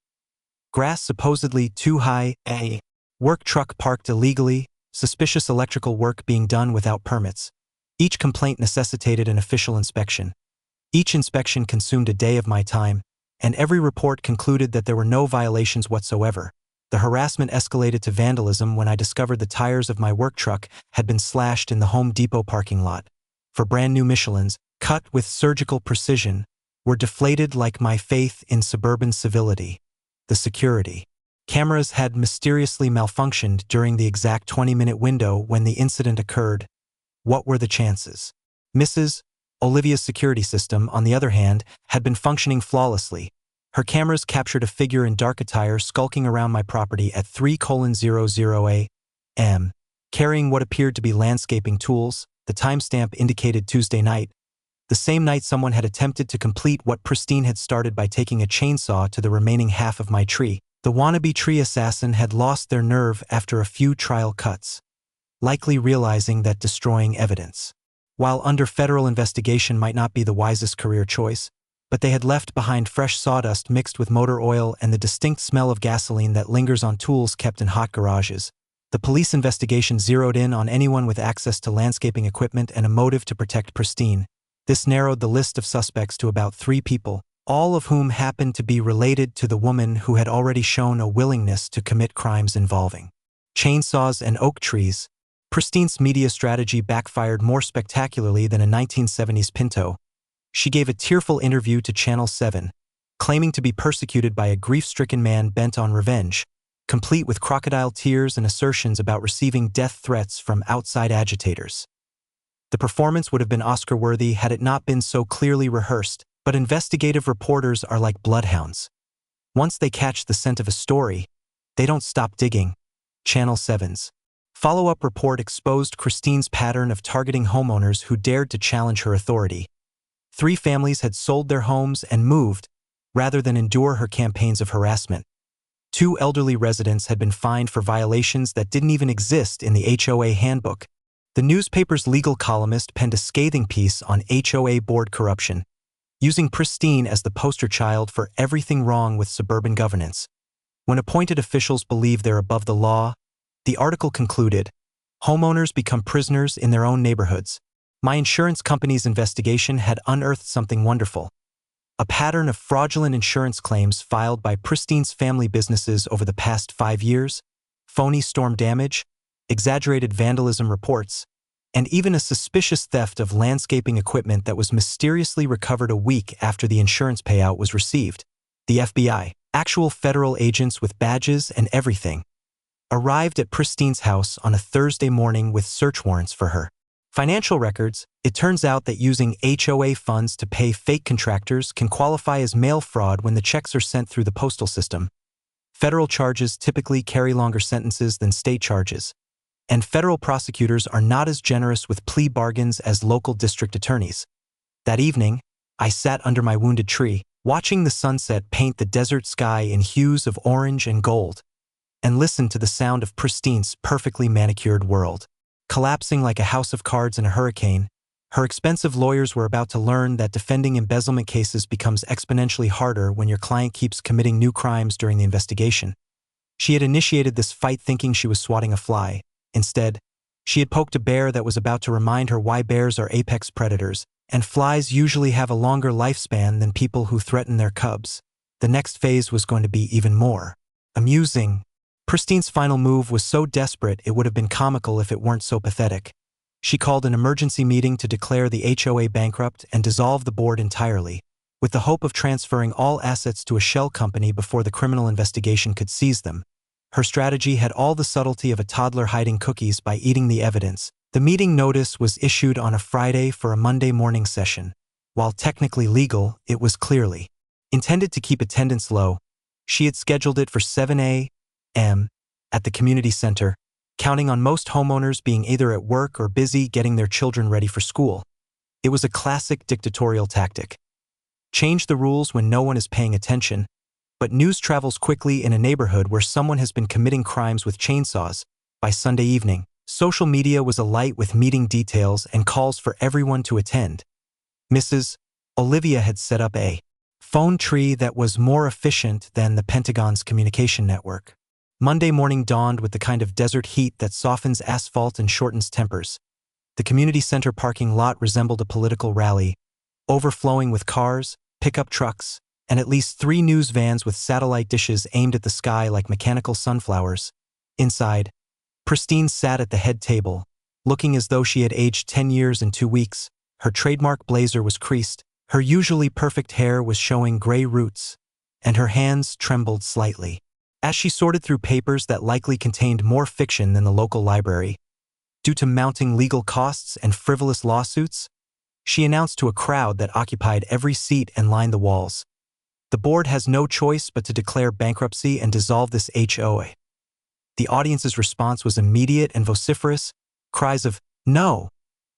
Speaker 1: Grass supposedly too high, a work truck parked illegally, suspicious electrical work being done without permits. Each complaint necessitated an official inspection. Each inspection consumed a day of my time, and every report concluded that there were no violations whatsoever. The harassment escalated to vandalism when I discovered the tires of my work truck had been slashed in the Home Depot parking lot. For brand new Michelins, cut with surgical precision, were deflated like my faith in suburban civility. The security cameras had mysteriously malfunctioned during the exact 20-minute window when the incident occurred. What were the chances? Mrs. Olivia's security system, on the other hand, had been functioning flawlessly. Her cameras captured a figure in dark attire skulking around my property at 3:00 a.m., carrying what appeared to be landscaping tools. The timestamp indicated Tuesday night, the same night someone had attempted to complete what Pristine had started by taking a chainsaw to the remaining half of my tree. The wannabe tree assassin had lost their nerve after a few trial cuts, likely realizing that destroying evidence, while under federal investigation, might not be the wisest career choice, but they had left behind fresh sawdust mixed with motor oil and the distinct smell of gasoline that lingers on tools kept in hot garages. The police investigation zeroed in on anyone with access to landscaping equipment and a motive to protect Pristine. This narrowed the list of suspects to about 3 people, all of whom happened to be related to the woman who had already shown a willingness to commit crimes involving chainsaws and oak trees. Pristine's media strategy backfired more spectacularly than a 1970s Pinto. She gave a tearful interview to Channel 7, claiming to be persecuted by a grief-stricken man bent on revenge, complete with crocodile tears and assertions about receiving death threats from outside agitators. The performance would have been Oscar-worthy had it not been so clearly rehearsed, but investigative reporters are like bloodhounds. Once they catch the scent of a story, they don't stop digging. Channel 7's follow-up report exposed Pristine's pattern of targeting homeowners who dared to challenge her authority. 3 families had sold their homes and moved, rather than endure her campaigns of harassment. 2 elderly residents had been fined for violations that didn't even exist in the HOA handbook. The newspaper's legal columnist penned a scathing piece on HOA board corruption, using Pristine as the poster child for everything wrong with suburban governance. When appointed officials believe they're above the law, the article concluded, homeowners become prisoners in their own neighborhoods. My insurance company's investigation had unearthed something wonderful. A pattern of fraudulent insurance claims filed by Pristine's family businesses over the past 5 years, phony storm damage, exaggerated vandalism reports, and even a suspicious theft of landscaping equipment that was mysteriously recovered a week after the insurance payout was received. The FBI, actual federal agents with badges and everything, arrived at Pristine's house on a Thursday morning with search warrants for her financial records. It turns out that using HOA funds to pay fake contractors can qualify as mail fraud when the checks are sent through the postal system. Federal charges typically carry longer sentences than state charges, and federal prosecutors are not as generous with plea bargains as local district attorneys. That evening, I sat under my wounded tree, watching the sunset paint the desert sky in hues of orange and gold, and listened to the sound of Pristine's perfectly manicured world collapsing like a house of cards in a hurricane. Her expensive lawyers were about to learn that defending embezzlement cases becomes exponentially harder when your client keeps committing new crimes during the investigation. She had initiated this fight thinking she was swatting a fly. Instead, she had poked a bear that was about to remind her why bears are apex predators, and flies usually have a longer lifespan than people who threaten their cubs. The next phase was going to be even more amusing. Pristine's final move was so desperate it would have been comical if it weren't so pathetic. She called an emergency meeting to declare the HOA bankrupt and dissolve the board entirely, with the hope of transferring all assets to a shell company before the criminal investigation could seize them. Her strategy had all the subtlety of a toddler hiding cookies by eating the evidence. The meeting notice was issued on a Friday for a Monday morning session. While technically legal, it was clearly intended to keep attendance low. She had scheduled it for 7 a.m. at the community center, counting on most homeowners being either at work or busy getting their children ready for school. It was a classic dictatorial tactic. Change the rules when no one is paying attention, but news travels quickly in a neighborhood where someone has been committing crimes with chainsaws. By Sunday evening, social media was alight with meeting details and calls for everyone to attend. Mrs. Olivia had set up a phone tree that was more efficient than the Pentagon's communication network. Monday morning dawned with the kind of desert heat that softens asphalt and shortens tempers. The community center parking lot resembled a political rally, overflowing with cars, pickup trucks, and at least 3 news vans with satellite dishes aimed at the sky like mechanical sunflowers. Inside, Pristine sat at the head table, looking as though she had aged 10 years in 2 weeks. Her trademark blazer was creased, her usually perfect hair was showing gray roots, and her hands trembled slightly as she sorted through papers that likely contained more fiction than the local library. Due to mounting legal costs and frivolous lawsuits, she announced to a crowd that occupied every seat and lined the walls, "The board has no choice but to declare bankruptcy and dissolve this HOA." The audience's response was immediate and vociferous. Cries of "No!"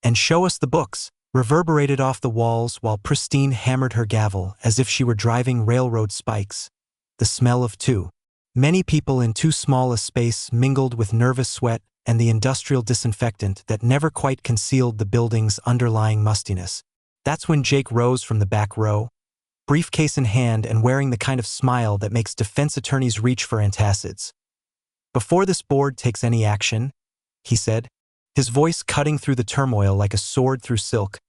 Speaker 1: and "Show us the books!" reverberated off the walls while Pristine hammered her gavel as if she were driving railroad spikes. The smell of Many people in too small a space mingled with nervous sweat and the industrial disinfectant that never quite concealed the building's underlying mustiness. That's when Jake rose from the back row, briefcase in hand and wearing the kind of smile that makes defense attorneys reach for antacids. "Before this board takes any action," he said, his voice cutting through the turmoil like a sword through silk,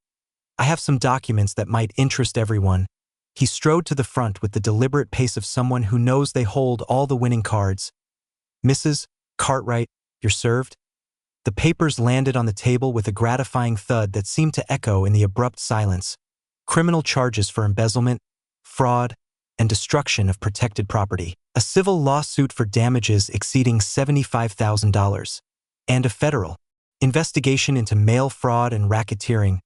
Speaker 1: "I have some documents that might interest everyone." He strode to the front with the deliberate pace of someone who knows they hold all the winning cards. "Mrs. Cartwright, you're served." The papers landed on the table with a gratifying thud that seemed to echo in the abrupt silence. Criminal charges for embezzlement, fraud, and destruction of protected property. A civil lawsuit for damages exceeding $75,000. And a federal investigation into mail fraud and racketeering.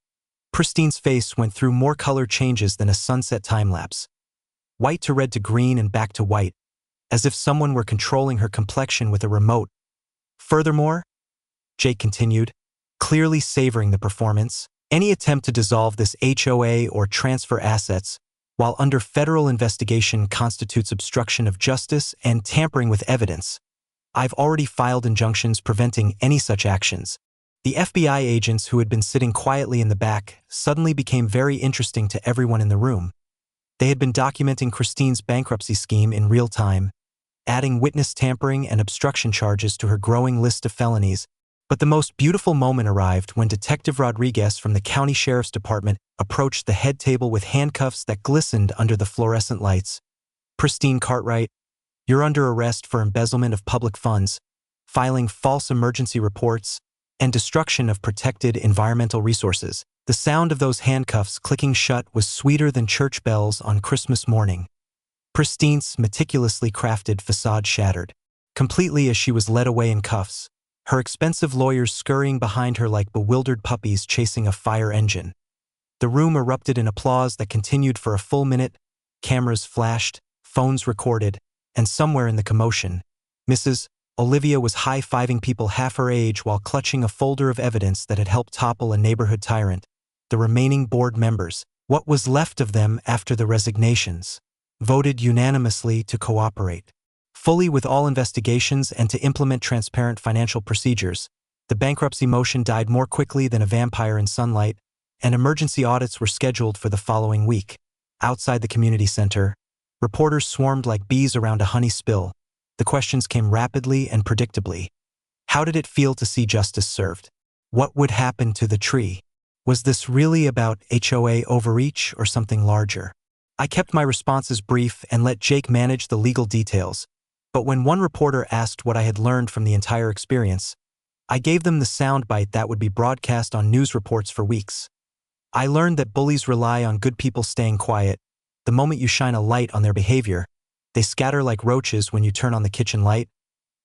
Speaker 1: Pristine's face went through more color changes than a sunset time-lapse. White to red to green and back to white, as if someone were controlling her complexion with a remote. "Furthermore," Jake continued, clearly savoring the performance, "any attempt to dissolve this HOA or transfer assets while under federal investigation constitutes obstruction of justice and tampering with evidence. I've already filed injunctions preventing any such actions." The FBI agents who had been sitting quietly in the back suddenly became very interesting to everyone in the room. They had been documenting Christine's bankruptcy scheme in real time, adding witness tampering and obstruction charges to her growing list of felonies. But the most beautiful moment arrived when Detective Rodriguez from the County Sheriff's Department approached the head table with handcuffs that glistened under the fluorescent lights. "Pristine Cartwright, you're under arrest for embezzlement of public funds, filing false emergency reports, and destruction of protected environmental resources." The sound of those handcuffs clicking shut was sweeter than church bells on Christmas morning. Pristine's meticulously crafted facade shattered completely as she was led away in cuffs, her expensive lawyers scurrying behind her like bewildered puppies chasing a fire engine. The room erupted in applause that continued for a full minute. Cameras flashed, phones recorded, and somewhere in the commotion, Mrs. Olivia was high-fiving people half her age while clutching a folder of evidence that had helped topple a neighborhood tyrant. The remaining board members, what was left of them after the resignations, voted unanimously to cooperate fully with all investigations and to implement transparent financial procedures. The bankruptcy motion died more quickly than a vampire in sunlight, and emergency audits were scheduled for the following week. Outside the community center, reporters swarmed like bees around a honey spill. The questions came rapidly and predictably. How did it feel to see justice served? What would happen to the tree? Was this really about HOA overreach or something larger? I kept my responses brief and let Jake manage the legal details, but when one reporter asked what I had learned from the entire experience, I gave them the soundbite that would be broadcast on news reports for weeks. I learned that bullies rely on good people staying quiet. The moment you shine a light on their behavior, they scatter like roaches when you turn on the kitchen light.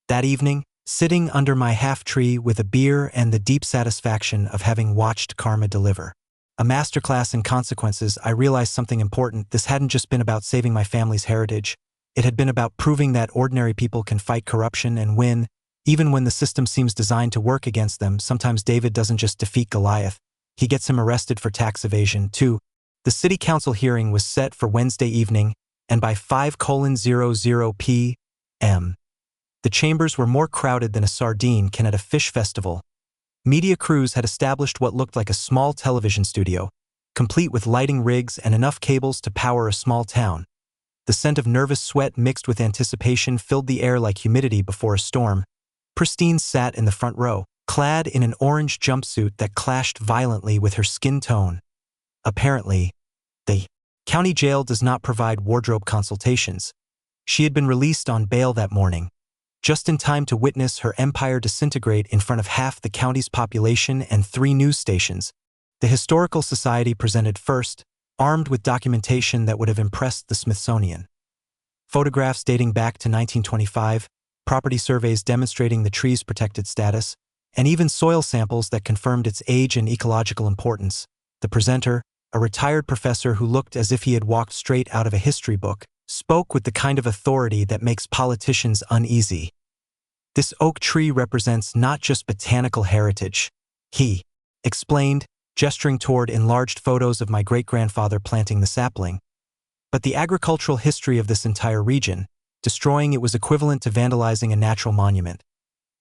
Speaker 1: That evening, sitting under my half-tree with a beer and the deep satisfaction of having watched karma deliver a masterclass in consequences, I realized something important. This hadn't just been about saving my family's heritage. It had been about proving that ordinary people can fight corruption and win, even when the system seems designed to work against them. Sometimes David doesn't just defeat Goliath, he gets him arrested for tax evasion, too. The city council hearing was set for Wednesday evening, and by 5:00 p.m., the chambers were more crowded than a sardine can at a fish festival. Media crews had established what looked like a small television studio, complete with lighting rigs and enough cables to power a small town. The scent of nervous sweat mixed with anticipation filled the air like humidity before a storm. Pristine sat in the front row, clad in an orange jumpsuit that clashed violently with her skin tone. Apparently, the county jail does not provide wardrobe consultations. She had been released on bail that morning, just in time to witness her empire disintegrate in front of half the county's population and 3 news stations. The Historical Society presented first, armed with documentation that would have impressed the Smithsonian. Photographs dating back to 1925, property surveys demonstrating the tree's protected status, and even soil samples that confirmed its age and ecological importance. The presenter, a retired professor who looked as if he had walked straight out of a history book, spoke with the kind of authority that makes politicians uneasy. "This oak tree represents not just botanical heritage," he explained, gesturing toward enlarged photos of my great-grandfather planting the sapling, "but the agricultural history of this entire region. Destroying it was equivalent to vandalizing a natural monument.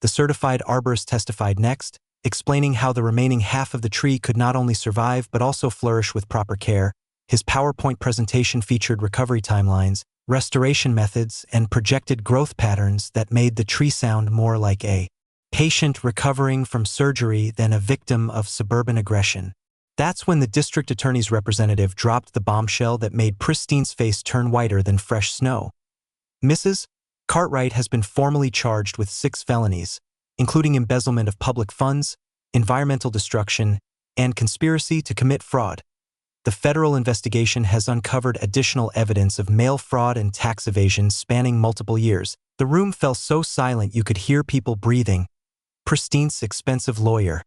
Speaker 1: The certified arborist testified next, explaining how the remaining half of the tree could not only survive but also flourish with proper care. His PowerPoint presentation featured recovery timelines, restoration methods, and projected growth patterns that made the tree sound more like a patient recovering from surgery than a victim of suburban aggression. That's when the district attorney's representative dropped the bombshell that made Pristine's face turn whiter than fresh snow. Mrs. Cartwright has been formally charged with 6 felonies, including embezzlement of public funds, environmental destruction, and conspiracy to commit fraud. The federal investigation has uncovered additional evidence of mail fraud and tax evasion spanning multiple years. The room fell so silent you could hear people breathing. Pristine's expensive lawyer,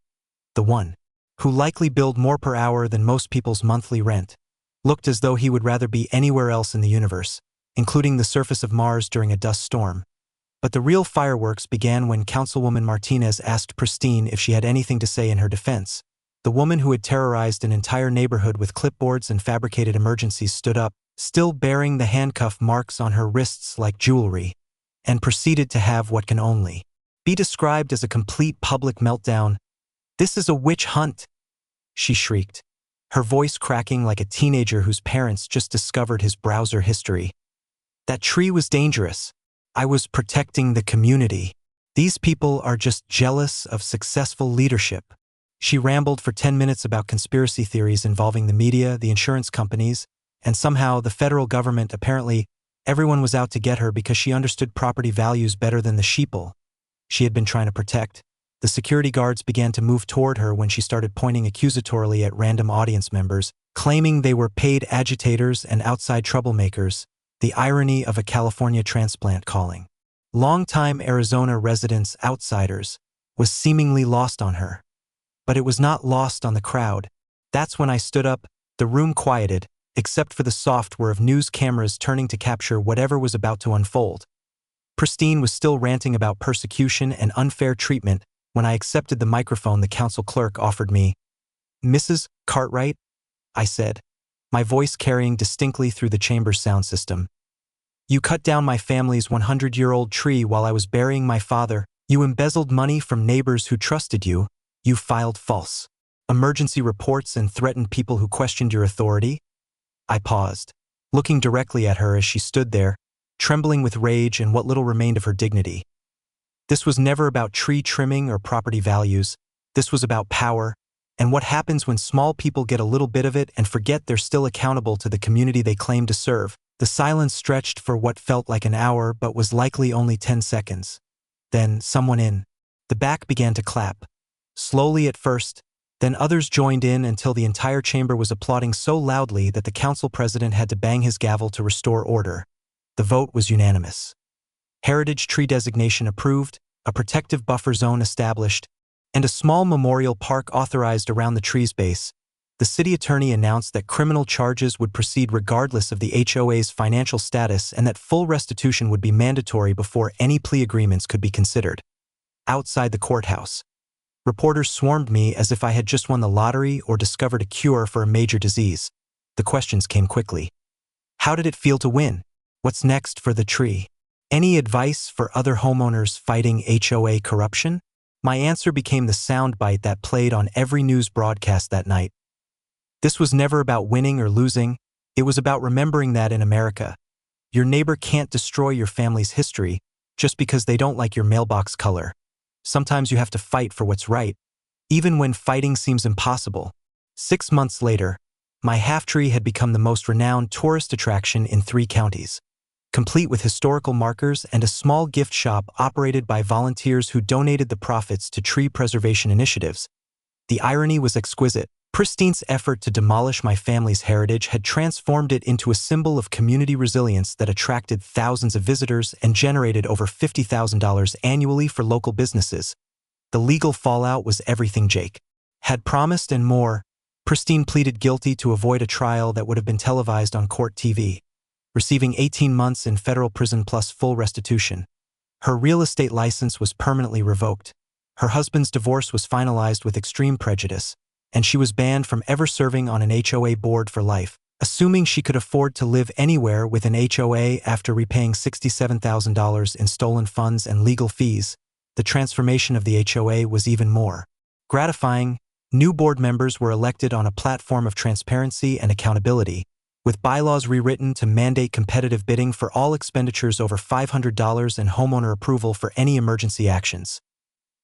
Speaker 1: the one who likely billed more per hour than most people's monthly rent, looked as though he would rather be anywhere else in the universe, including the surface of Mars during a dust storm. But the real fireworks began when Councilwoman Martinez asked Pristine if she had anything to say in her defense. The woman who had terrorized an entire neighborhood with clipboards and fabricated emergencies stood up, still bearing the handcuff marks on her wrists like jewelry, and proceeded to have what can only be described as a complete public meltdown. "This is a witch hunt," she shrieked, her voice cracking like a teenager whose parents just discovered his browser history. "That tree was dangerous. I was protecting the community. These people are just jealous of successful leadership." She rambled for 10 minutes about conspiracy theories involving the media, the insurance companies, and somehow the federal government. Apparently, everyone was out to get her because she understood property values better than the sheeple she had been trying to protect. The security guards began to move toward her when she started pointing accusatorily at random audience members, claiming they were paid agitators and outside troublemakers. The irony of a California transplant calling longtime Arizona residents outsiders was seemingly lost on her. But it was not lost on the crowd. That's when I stood up. The room quieted, except for the soft whir of news cameras turning to capture whatever was about to unfold. Pristine was still ranting about persecution and unfair treatment when I accepted the microphone the council clerk offered me. "Mrs. Cartwright," I said, my voice carrying distinctly through the chamber's sound system. "You cut down my family's 100-year-old tree while I was burying my father. You embezzled money from neighbors who trusted you. You filed false emergency reports and threatened people who questioned your authority." I paused, looking directly at her as she stood there, trembling with rage and what little remained of her dignity. This was never about tree trimming or property values. This was about power, and what happens when small people get a little bit of it and forget they're still accountable to the community they claim to serve. The silence stretched for what felt like an hour but was likely only 10 seconds. Then, someone in the back began to clap. Slowly at first, then others joined in until the entire chamber was applauding so loudly that the council president had to bang his gavel to restore order. The vote was unanimous. Heritage tree designation approved, a protective buffer zone established, and a small memorial park authorized around the tree's base. The city attorney announced that criminal charges would proceed regardless of the HOA's financial status and that full restitution would be mandatory before any plea agreements could be considered. Outside the courthouse, reporters swarmed me as if I had just won the lottery or discovered a cure for a major disease. The questions came quickly. How did it feel to win? What's next for the tree? Any advice for other homeowners fighting HOA corruption? My answer became the soundbite that played on every news broadcast that night. This was never about winning or losing. It was about remembering that in America, your neighbor can't destroy your family's history just because they don't like your mailbox color. Sometimes you have to fight for what's right, even when fighting seems impossible. 6 months later, my half-tree had become the most renowned tourist attraction in 3 counties, complete with historical markers and a small gift shop operated by volunteers who donated the profits to tree preservation initiatives. The irony was exquisite. Pristine's effort to demolish my family's heritage had transformed it into a symbol of community resilience that attracted thousands of visitors and generated over $50,000 annually for local businesses. The legal fallout was everything Jake had promised and more. Pristine pleaded guilty to avoid a trial that would have been televised on court TV, receiving 18 months in federal prison plus full restitution. Her real estate license was permanently revoked. Her husband's divorce was finalized with extreme prejudice, and she was banned from ever serving on an HOA board for life. Assuming she could afford to live anywhere with an HOA after repaying $67,000 in stolen funds and legal fees, the transformation of the HOA was even more gratifying. New board members were elected on a platform of transparency and accountability, with bylaws rewritten to mandate competitive bidding for all expenditures over $500 and homeowner approval for any emergency actions.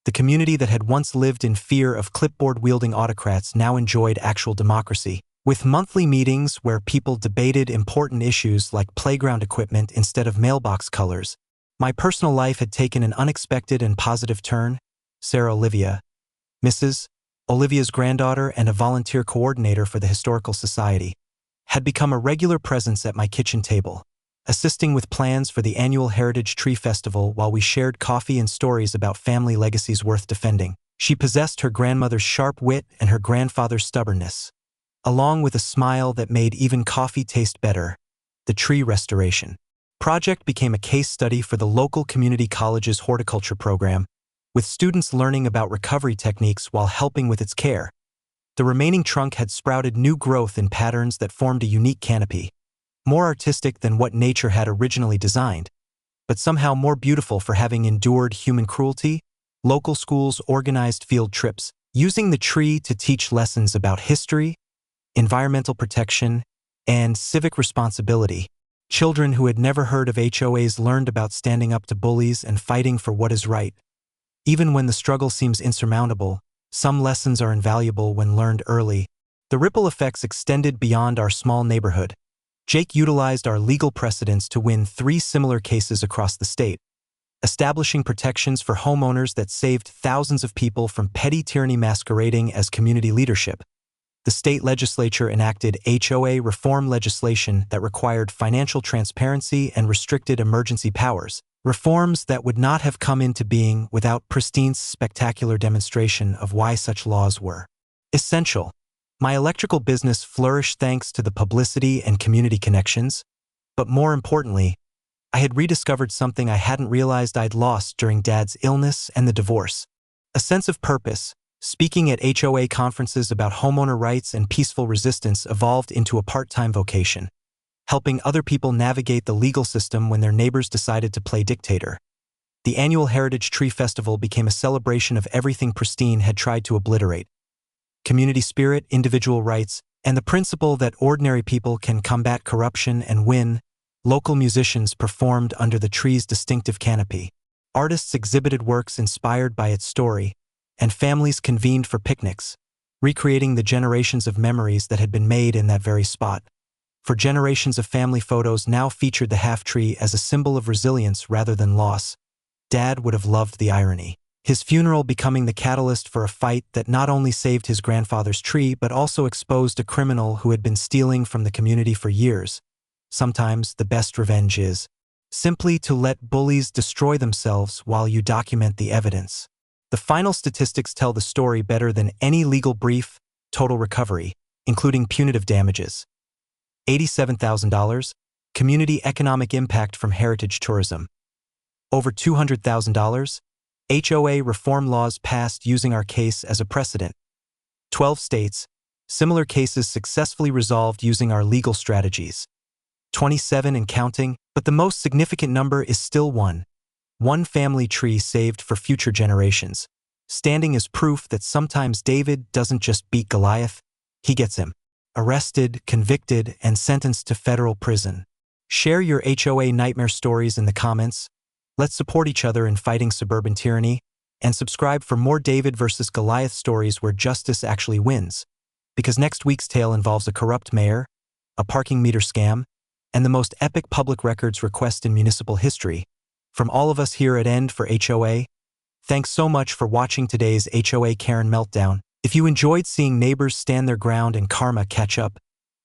Speaker 1: The community that had once lived in fear of clipboard-wielding autocrats now enjoyed actual democracy, with monthly meetings where people debated important issues like playground equipment instead of mailbox colors. My personal life had taken an unexpected and positive turn. Sarah Olivia, Mrs. Olivia's granddaughter and a volunteer coordinator for the Historical Society, had become a regular presence at my kitchen table, assisting with plans for the annual Heritage Tree Festival while we shared coffee and stories about family legacies worth defending. She possessed her grandmother's sharp wit and her grandfather's stubbornness, along with a smile that made even coffee taste better. The tree restoration project became a case study for the local community college's horticulture program, with students learning about recovery techniques while helping with its care. The remaining trunk had sprouted new growth in patterns that formed a unique canopy, more artistic than what nature had originally designed, but somehow more beautiful for having endured human cruelty. Local schools organized field trips, using the tree to teach lessons about history, environmental protection, and civic responsibility. Children who had never heard of HOAs learned about standing up to bullies and fighting for what is right. Even when the struggle seems insurmountable, some lessons are invaluable when learned early. The ripple effects extended beyond our small neighborhood. Jake utilized our legal precedents to win 3 similar cases across the state, establishing protections for homeowners that saved thousands of people from petty tyranny masquerading as community leadership. The state legislature enacted HOA reform legislation that required financial transparency and restricted emergency powers, reforms that would not have come into being without Pristine's spectacular demonstration of why such laws were essential. My electrical business flourished thanks to the publicity and community connections, but more importantly, I had rediscovered something I hadn't realized I'd lost during Dad's illness and the divorce: a sense of purpose. Speaking at HOA conferences about homeowner rights and peaceful resistance evolved into a part-time vocation, helping other people navigate the legal system when their neighbors decided to play dictator. The annual Heritage Tree Festival became a celebration of everything Pristine had tried to obliterate: community spirit, individual rights, and the principle that ordinary people can combat corruption and win. Local musicians performed under the tree's distinctive canopy. Artists exhibited works inspired by its story, and families convened for picnics, recreating the generations of memories that had been made in that very spot. For generations of family photos now featured the half-tree as a symbol of resilience rather than loss. Dad would have loved the irony. His funeral becoming the catalyst for a fight that not only saved his grandfather's tree but also exposed a criminal who had been stealing from the community for years. Sometimes the best revenge is simply to let bullies destroy themselves while you document the evidence. The final statistics tell the story better than any legal brief: total recovery, including punitive damages, $87,000, community economic impact from heritage tourism, over $200,000, HOA reform laws passed using our case as a precedent, 12 states, similar cases successfully resolved using our legal strategies, 27 and counting, but the most significant number is still one family tree saved for future generations, standing as proof that sometimes David doesn't just beat Goliath, he gets him arrested, convicted, and sentenced to federal prison. Share your HOA nightmare stories in the comments. Let's support each other in fighting suburban tyranny, and subscribe for more David versus Goliath stories where justice actually wins. Because next week's tale involves a corrupt mayor, a parking meter scam, and the most epic public records request in municipal history. From all of us here at End for HOA, thanks so much for watching today's HOA Karen Meltdown. If you enjoyed seeing neighbors stand their ground and karma catch up,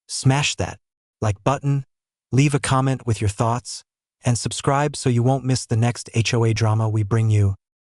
Speaker 1: smash that like button, leave a comment with your thoughts, and subscribe so you won't miss the next HOA drama we bring you.